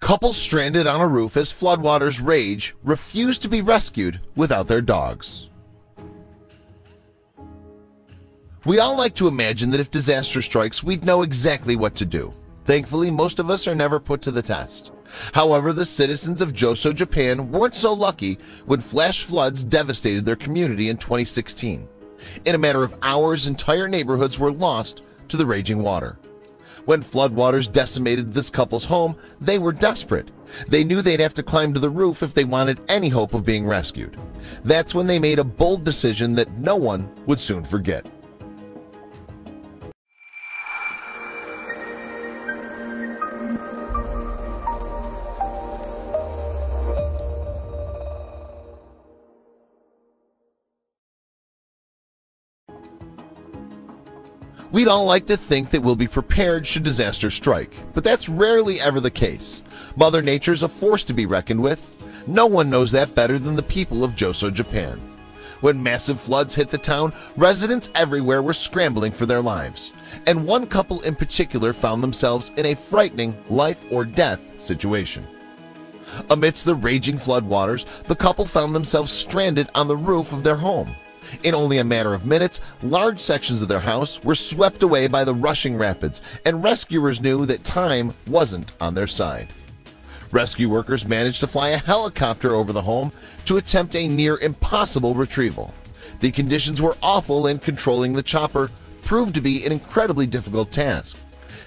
Couple stranded on a roof as floodwaters rage refuse to be rescued without their dogs. We all like to imagine that if disaster strikes, we'd know exactly what to do. Thankfully, most of us are never put to the test. However, the citizens of Joso, Japan weren't so lucky when flash floods devastated their community in 2016. In a matter of hours, entire neighborhoods were lost to the raging water. When floodwaters decimated this couple's home, they were desperate. They knew they'd have to climb to the roof if they wanted any hope of being rescued. That's when they made a bold decision that no one would soon forget. We'd all like to think that we'll be prepared should disaster strike, but that's rarely ever the case. Mother Nature's a force to be reckoned with. No one knows that better than the people of Joso, Japan. When massive floods hit the town, residents everywhere were scrambling for their lives, and one couple in particular found themselves in a frightening life-or-death situation. Amidst the raging floodwaters, the couple found themselves stranded on the roof of their home. In only a matter of minutes, large sections of their house were swept away by the rushing rapids, and rescuers knew that time wasn't on their side. Rescue workers managed to fly a helicopter over the home to attempt a near-impossible retrieval. The conditions were awful, and controlling the chopper proved to be an incredibly difficult task.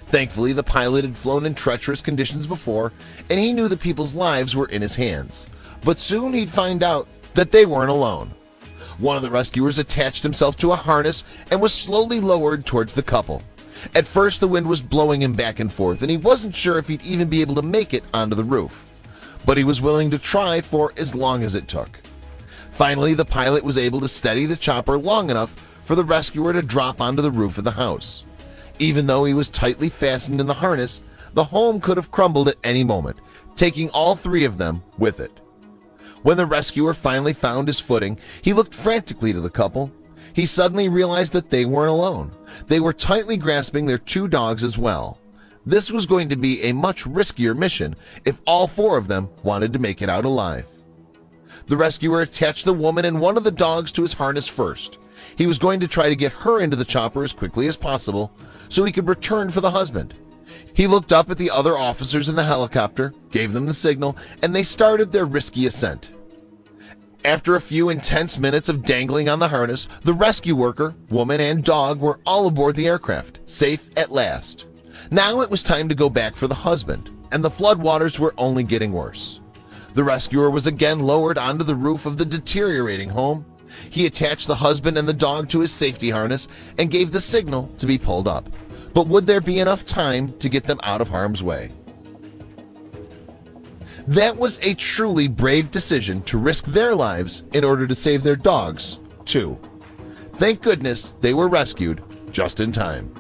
Thankfully, the pilot had flown in treacherous conditions before, and he knew the people's lives were in his hands. But soon he'd find out that they weren't alone. One of the rescuers attached himself to a harness and was slowly lowered towards the couple. At first, the wind was blowing him back and forth, and he wasn't sure if he'd even be able to make it onto the roof. But he was willing to try for as long as it took. Finally, the pilot was able to steady the chopper long enough for the rescuer to drop onto the roof of the house. Even though he was tightly fastened in the harness, the home could have crumbled at any moment, taking all three of them with it. When the rescuer finally found his footing, he looked frantically to the couple. He suddenly realized that they weren't alone. They were tightly grasping their two dogs as well. This was going to be a much riskier mission if all four of them wanted to make it out alive. The rescuer attached the woman and one of the dogs to his harness first. He was going to try to get her into the chopper as quickly as possible so he could return for the husband. He looked up at the other officers in the helicopter, gave them the signal, and they started their risky ascent. After a few intense minutes of dangling on the harness, the rescue worker, woman, and dog were all aboard the aircraft, safe at last. Now it was time to go back for the husband, and the floodwaters were only getting worse. The rescuer was again lowered onto the roof of the deteriorating home. He attached the husband and the dog to his safety harness and gave the signal to be pulled up. But would there be enough time to get them out of harm's way? That was a truly brave decision to risk their lives in order to save their dogs, too. Thank goodness they were rescued just in time.